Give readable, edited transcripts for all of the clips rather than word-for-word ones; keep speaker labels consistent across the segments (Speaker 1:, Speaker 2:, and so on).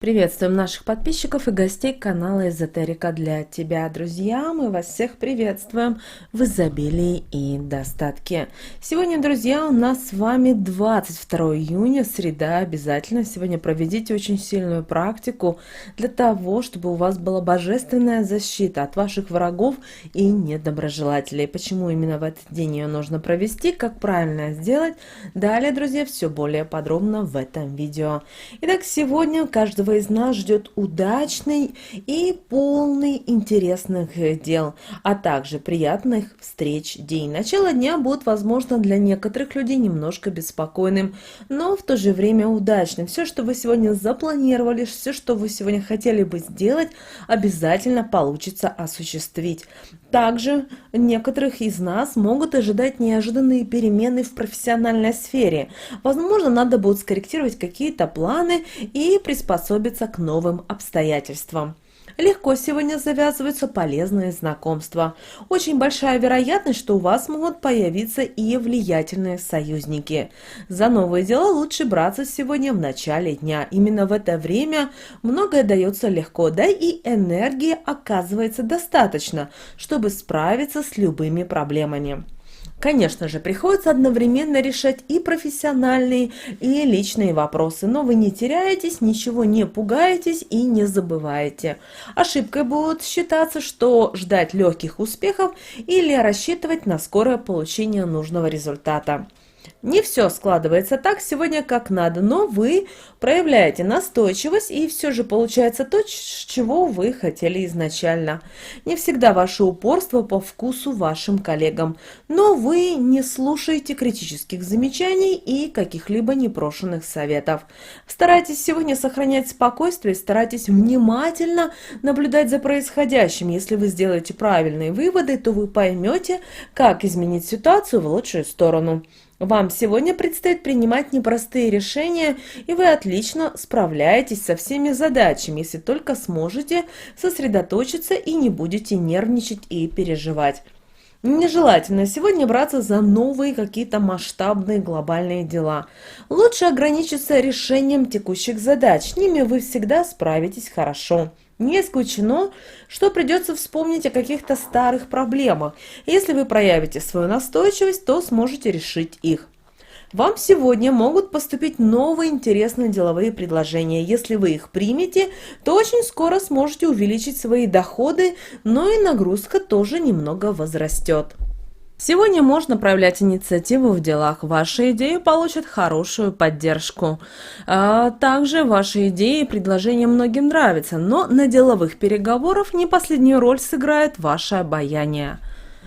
Speaker 1: Приветствуем наших подписчиков и гостей канала Эзотерика для тебя, друзья. Мы вас всех приветствуем в изобилии и достатке. Сегодня, друзья, у нас с вами 22 июня, среда. Обязательно сегодня проведите очень сильную практику для того, чтобы у вас была божественная защита от ваших врагов и недоброжелателей. Почему именно в этот день ее нужно провести, как правильно сделать? Далее, друзья, все более подробно в этом видео. Итак, сегодня каждого из нас ждет удачный и полный интересных дел, а также приятных встреч день. Начало дня будет, возможно, для некоторых людей немножко беспокойным, но в то же время удачным. Все, что вы сегодня запланировали, все, что вы сегодня хотели бы сделать, обязательно получится осуществить. Также некоторых из нас могут ожидать неожиданные перемены в профессиональной сфере. Возможно, надо будет скорректировать какие-то планы и приспособиться к новым обстоятельствам. Легко сегодня завязываются полезные знакомства. Очень большая вероятность, что у вас могут появиться и влиятельные союзники. За новые дела лучше браться сегодня в начале дня. Именно в это время многое дается легко, да и энергии оказывается достаточно, чтобы справиться с любыми проблемами. Конечно же, приходится одновременно решать и профессиональные, и личные вопросы, но вы не теряетесь, ничего не пугаетесь и не забываете. Ошибкой будет считаться, что ждать легких успехов или рассчитывать на скорое получение нужного результата. Не все складывается так сегодня, как надо, но вы проявляете настойчивость, и все же получается то, чего вы хотели изначально. Не всегда ваше упорство по вкусу вашим коллегам, но вы не слушаете критических замечаний и каких-либо непрошенных советов. Старайтесь сегодня сохранять спокойствие, старайтесь внимательно наблюдать за происходящим. Если вы сделаете правильные выводы, то вы поймете, как изменить ситуацию в лучшую сторону. Вам сегодня предстоит принимать непростые решения, и вы отлично справляетесь со всеми задачами, если только сможете сосредоточиться и не будете нервничать и переживать. Нежелательно сегодня браться за новые какие-то масштабные глобальные дела. Лучше ограничиться решением текущих задач, с ними вы всегда справитесь хорошо. Не исключено, что придется вспомнить о каких-то старых проблемах. Если вы проявите свою настойчивость, то сможете решить их. Вам сегодня могут поступить новые интересные деловые предложения. Если вы их примете, то очень скоро сможете увеличить свои доходы, но и нагрузка тоже немного возрастет. Сегодня можно проявлять инициативу в делах. Ваши идеи получат хорошую поддержку. Также ваши идеи и предложения многим нравятся, но на деловых переговорах не последнюю роль сыграет ваше обаяние.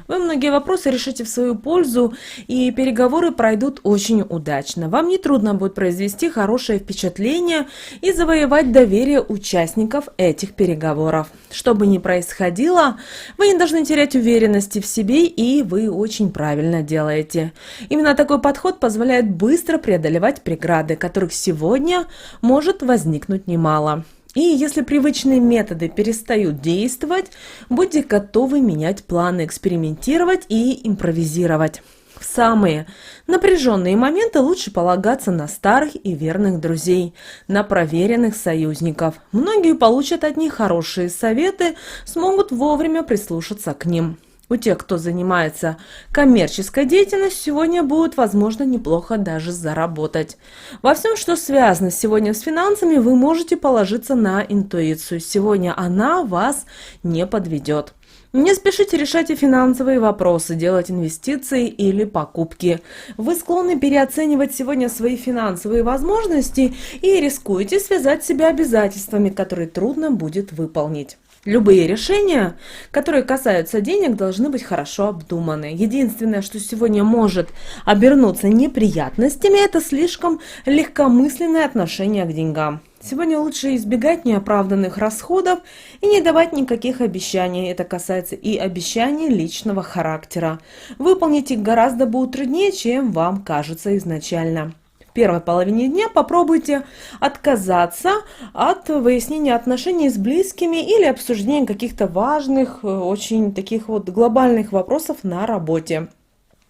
Speaker 1: Вы многие вопросы решите в свою пользу, и переговоры пройдут очень удачно. Вам не трудно будет произвести хорошее впечатление и завоевать доверие участников этих переговоров. Что бы ни происходило, вы не должны терять уверенности в себе, и вы очень правильно делаете. Именно такой подход позволяет быстро преодолевать преграды, которых сегодня может возникнуть немало. И если привычные методы перестают действовать, будьте готовы менять планы, экспериментировать и импровизировать. В самые напряженные моменты лучше полагаться на старых и верных друзей, на проверенных союзников. Многие получат от них хорошие советы, смогут вовремя прислушаться к ним. У тех, кто занимается коммерческой деятельностью, сегодня будет, возможно, неплохо даже заработать. Во всем, что связано сегодня с финансами, вы можете положиться на интуицию. Сегодня она вас не подведет. Не спешите решать и финансовые вопросы, делать инвестиции или покупки. Вы склонны переоценивать сегодня свои финансовые возможности и рискуете связать себя обязательствами, которые трудно будет выполнить. Любые решения, которые касаются денег, должны быть хорошо обдуманы. Единственное, что сегодня может обернуться неприятностями, это слишком легкомысленное отношение к деньгам. Сегодня лучше избегать неоправданных расходов и не давать никаких обещаний. Это касается и обещаний личного характера. Выполнить их гораздо будет труднее, чем вам кажется изначально. В первой половине дня попробуйте отказаться от выяснения отношений с близкими или обсуждения каких-то важных, очень таких вот глобальных вопросов на работе.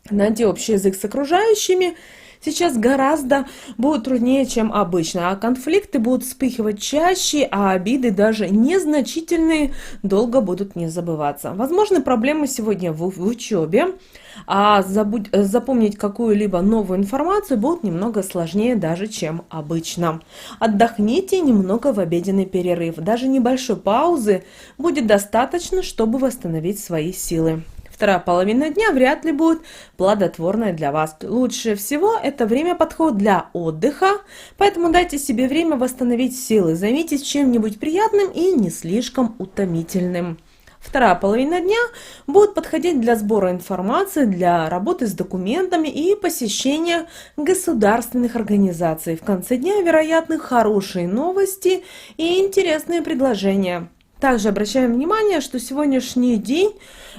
Speaker 1: Найти общий язык с окружающими. сейчас гораздо будет труднее, чем обычно, а конфликты будут вспыхивать чаще, а обиды, даже незначительные, долго будут не забываться. Возможны проблемы сегодня в учебе, а запомнить какую-либо новую информацию будет немного сложнее даже, чем обычно. Отдохните немного в обеденный перерыв. Даже небольшой паузы будет достаточно, чтобы восстановить свои силы. Вторая половина дня вряд ли будет плодотворной для вас. Лучше всего это время подходит для отдыха, поэтому дайте себе время восстановить силы. Займитесь чем-нибудь приятным и не слишком утомительным. Вторая половина дня будет подходить для сбора информации, для работы с документами и посещения государственных организаций. В конце дня вероятны хорошие новости и интересные предложения. Также обращаем внимание, что сегодняшний день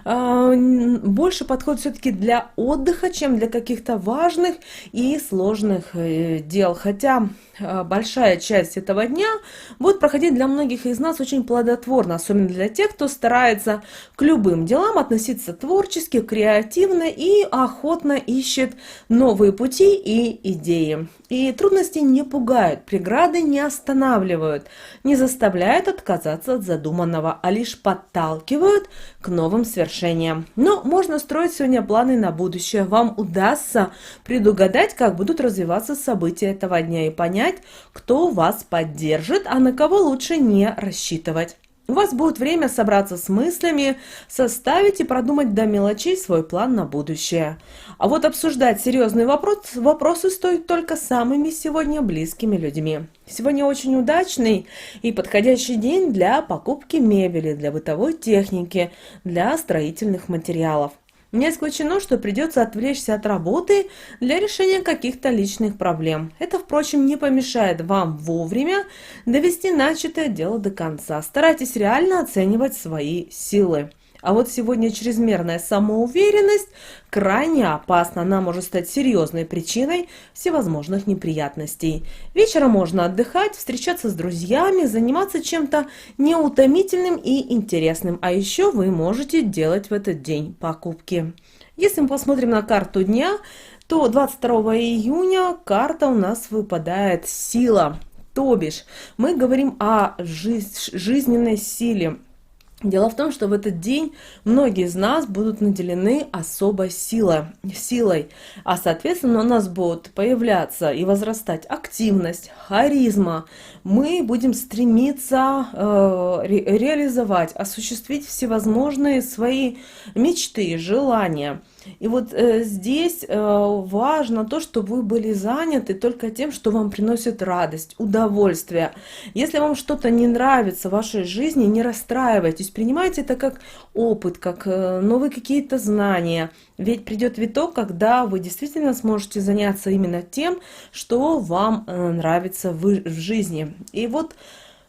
Speaker 1: больше подходит все-таки для отдыха, чем для каких-то важных и сложных дел. Хотя большая часть этого дня будет проходить для многих из нас очень плодотворно, особенно для тех, кто старается к любым делам относиться творчески, креативно и охотно ищет новые пути и идеи. И трудности не пугают, преграды не останавливают, не заставляют отказаться от задуманного, а лишь подталкивают к новым свершениям. Но можно строить сегодня планы на будущее. Вам удастся предугадать, как будут развиваться события этого дня и понять, кто вас поддержит, а на кого лучше не рассчитывать. У вас будет время собраться с мыслями, составить и продумать до мелочей свой план на будущее. А вот обсуждать серьезные вопросы стоит только самыми сегодня близкими людьми. Сегодня очень удачный и подходящий день для покупки мебели, для бытовой техники, для строительных материалов. Не исключено, что придется отвлечься от работы для решения каких-то личных проблем. Это, впрочем, не помешает вам вовремя довести начатое дело до конца. Старайтесь реально оценивать свои силы. А вот сегодня чрезмерная самоуверенность крайне опасна. Она может стать серьезной причиной всевозможных неприятностей. Вечером можно отдыхать, встречаться с друзьями, заниматься чем-то неутомительным и интересным. А еще вы можете делать в этот день покупки. Если мы посмотрим на карту дня, то 22 июня карта у нас выпадает сила. То бишь мы говорим о жизненной силе. Дело в том, что в этот день многие из нас будут наделены особой силой, а соответственно у нас будут появляться и возрастать активность, харизма. Мы будем стремиться реализовать, осуществить всевозможные свои мечты, желания. И вот здесь важно то, что вы были заняты только тем, что вам приносит радость, удовольствие. Если вам что-то не нравится в вашей жизни, не расстраивайтесь, принимайте это как опыт, как новые какие-то знания. Ведь придет виток, когда вы действительно сможете заняться именно тем, что вам нравится в жизни. И вот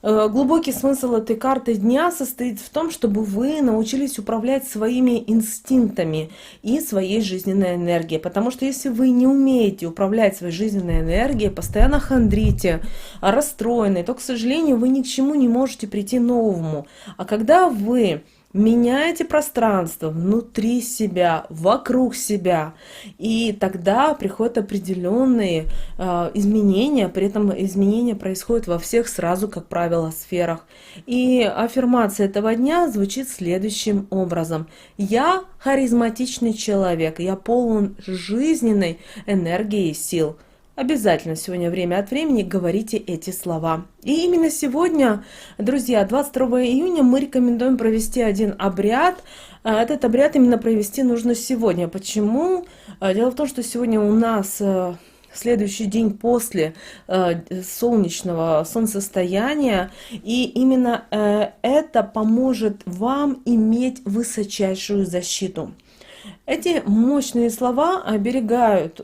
Speaker 1: глубокий смысл этой карты дня состоит в том, чтобы вы научились управлять своими инстинктами и своей жизненной энергией. Потому что если вы не умеете управлять своей жизненной энергией, постоянно хандрите, расстроены, то, к сожалению, вы ни к чему не можете прийти новому. А когда вы меняете пространство внутри себя, вокруг себя, и тогда приходят определенные изменения, при этом изменения происходят во всех сразу, как правило, сферах. И аффирмация этого дня звучит следующим образом. Я харизматичный человек, я полон жизненной энергии и сил. Обязательно сегодня время от времени говорите эти слова. И именно сегодня, друзья, 22 июня мы рекомендуем провести один обряд. Этот обряд именно провести нужно сегодня. Почему? Дело в том, что сегодня у нас следующий день после солнечного солнцестояния, и именно это поможет вам иметь высочайшую защиту. Эти мощные слова оберегают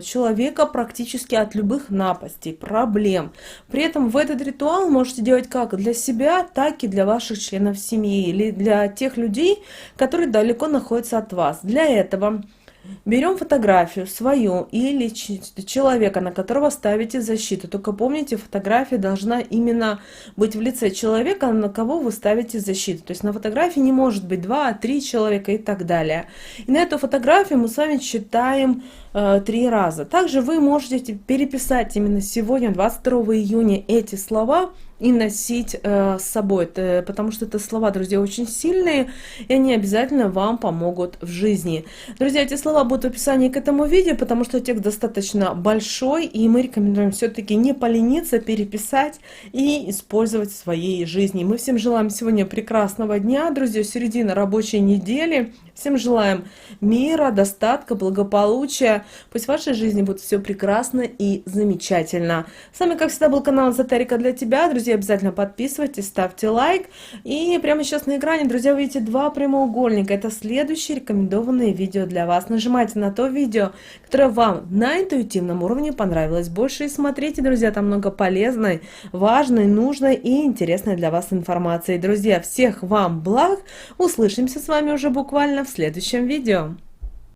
Speaker 1: человека практически от любых напастей, проблем. При этом в этот ритуал можете делать как для себя, так и для ваших членов семьи или для тех людей, которые далеко находятся от вас. Для этого Берем фотографию свою или человека, на которого ставите защиту. Только помните, фотография должна именно быть в лице человека, на кого вы ставите защиту. То есть на фотографии не может быть 2-3 человека и так далее. И на эту фотографию мы с вами читаем 3 раза. Также вы можете переписать именно сегодня, 22 июня, эти слова и носить с собой, потому что это слова, друзья, очень сильные, и они обязательно вам помогут в жизни. Друзья, эти слова будут в описании к этому видео, потому что текст достаточно большой, и мы рекомендуем все-таки не полениться, переписать и использовать в своей жизни. Мы всем желаем сегодня прекрасного дня, друзья, середина рабочей недели. Всем желаем мира, достатка, благополучия. Пусть в вашей жизни будет все прекрасно и замечательно. С вами, как всегда, был канал Эзотерика для тебя. Друзья, обязательно подписывайтесь, ставьте лайк. И прямо сейчас на экране, друзья, вы видите 2 прямоугольника. Это следующие рекомендованные видео для вас. Нажимайте на то видео, которое вам на интуитивном уровне понравилось больше. И смотрите, друзья, там много полезной, важной, нужной и интересной для вас информации. Друзья, всех вам благ. Услышимся с вами уже буквально в следующем видео.